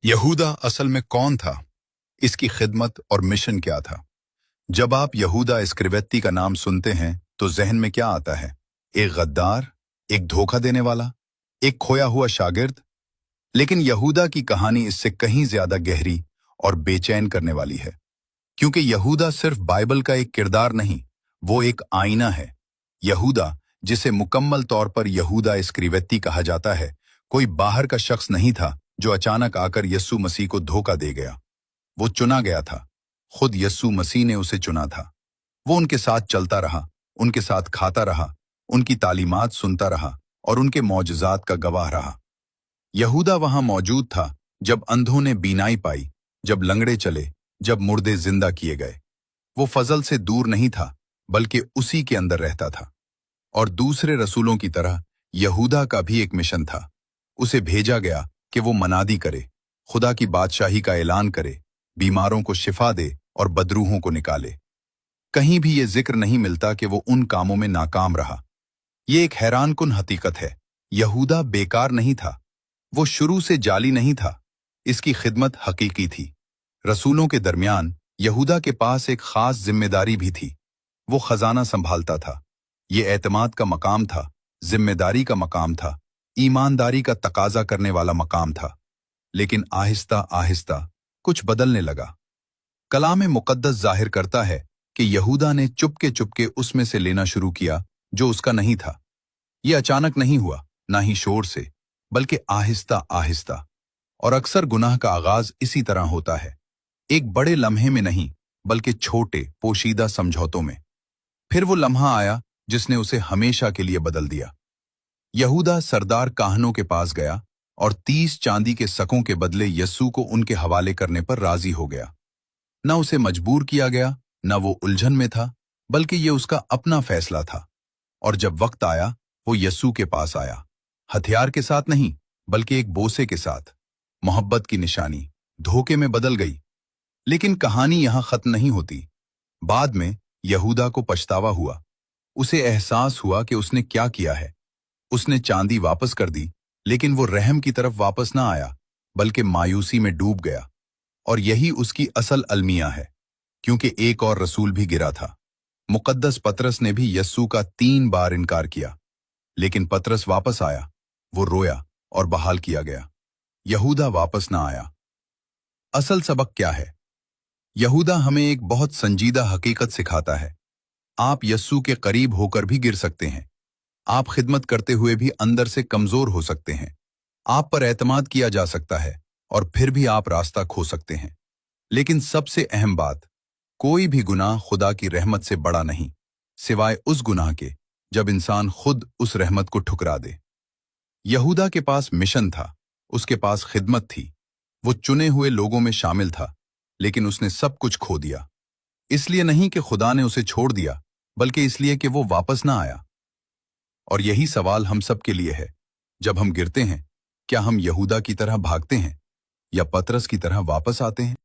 यहूदा असल में कौन था? इसकी खिदमत और मिशन क्या था? जब आप यहूदा इस्करियोती का नाम सुनते हैं तो जहन में क्या आता है? एक गद्दार, एक धोखा देने वाला, एक खोया हुआ शागिर्द? लेकिन यहूदा की कहानी इससे कहीं ज्यादा गहरी और बेचैन करने वाली है, क्योंकि यहूदा सिर्फ बाइबल का एक किरदार नहीं, वो एक आईना है। यहूदा, जिसे मुकम्मल तौर पर यहूदा इस्करियोती कहा जाता है, कोई बाहर का शख्स नहीं था जो अचानक आकर यस्सु मसीह को धोखा दे गया। वो चुना गया था। खुद यस्सु मसीह ने उसे चुना था। वो उनके साथ चलता रहा, उनके साथ खाता रहा, उनकी तालीमात सुनता रहा और उनके मौजज़ात का गवाह रहा। यहूदा वहां मौजूद था जब अंधों ने बीनाई पाई, जब लंगड़े चले, जब मुर्दे जिंदा किए गए। वो फजल से दूर नहीं था, बल्कि उसी के अंदर रहता था। और दूसरे रसूलों की तरह यहूदा का भी एक मिशन था। उसे भेजा गया कि वो मनादी करे, खुदा की बादशाही का ऐलान करे, बीमारों को शिफा दे और बदरूहों को निकाले। कहीं भी ये जिक्र नहीं मिलता कि वो उन कामों में नाकाम रहा। ये एक हैरानकुन हकीकत है। यहूदा बेकार नहीं था। वो शुरू से जाली नहीं था। इसकी खिदमत हकीकी थी। रसूलों के दरमियान यहूदा के पास एक खास जिम्मेदारी भी थी। वो खजाना संभालता था। ये एतमाद का मकाम था, जिम्मेदारी का मकाम था, ईमानदारी का तकाजा करने वाला मकाम था। लेकिन आहिस्ता आहिस्ता कुछ बदलने लगा। कलाम मुकद्दस जाहिर करता है कि यहूदा ने चुपके चुपके उसमें से लेना शुरू किया जो उसका नहीं था। ये अचानक नहीं हुआ, ना ही शोर से, बल्कि आहिस्ता आहिस्ता। और अक्सर गुनाह का आगाज इसी तरह होता है, एक बड़े लम्हे में नहीं, बल्कि छोटे पोशीदा समझौतों में। फिर वो लम्हा आया जिसने उसे हमेशा के लिए बदल दिया। यहूदा सरदार काहनों के पास गया और 30 चांदी के सकों के बदले यस्सु को उनके हवाले करने पर राजी हो गया। न उसे मजबूर किया गया, न वो उलझन में था, बल्कि ये उसका अपना फैसला था। और जब वक्त आया, वो यस्सु के पास आया, हथियार के साथ नहीं, बल्कि एक बोसे के साथ। मोहब्बत की निशानी धोखे में बदल गई। लेकिन कहानी यहां खत्म नहीं होती। बाद में यहूदा को पछतावा हुआ। उसे एहसास हुआ कि उसने क्या किया है। उसने चांदी वापस कर दी, लेकिन वो रहम की तरफ वापस ना आया, बल्कि मायूसी में डूब गया। और यही उसकी असल अलमिया है, क्योंकि एक और रसूल भी गिरा था। मुकद्दस पतरस ने भी यस्सु का 3 बार इनकार किया, लेकिन पतरस वापस आया। वो रोया और बहाल किया गया। यहूदा वापस ना आया। असल सबक क्या है? यहूदा हमें एक बहुत संजीदा हकीकत सिखाता है। आप यस्सु के करीब होकर भी गिर सकते हैं। आप खिदमत करते हुए भी अंदर से कमजोर हो सकते हैं। आप पर एतमाद किया जा सकता है और फिर भी आप रास्ता खो सकते हैं। लेकिन सबसे अहम बात, कोई भी गुनाह खुदा की रहमत से बड़ा नहीं, सिवाय उस गुनाह के जब इंसान खुद उस रहमत को ठुकरा दे। यहूदा के पास मिशन था, उसके पास खिदमत थी। वो चुने हुए लोगों में शामिल था, लेकिन उसने सब कुछ खो दिया। इसलिए नहीं कि खुदा ने उसे छोड़ दिया, बल्कि इसलिए कि वो वापस ना आया। और यही सवाल हम सब के लिए है। जब हम गिरते हैं, क्या हम यहूदा की तरह भागते हैं या पतरस की तरह वापस आते हैं?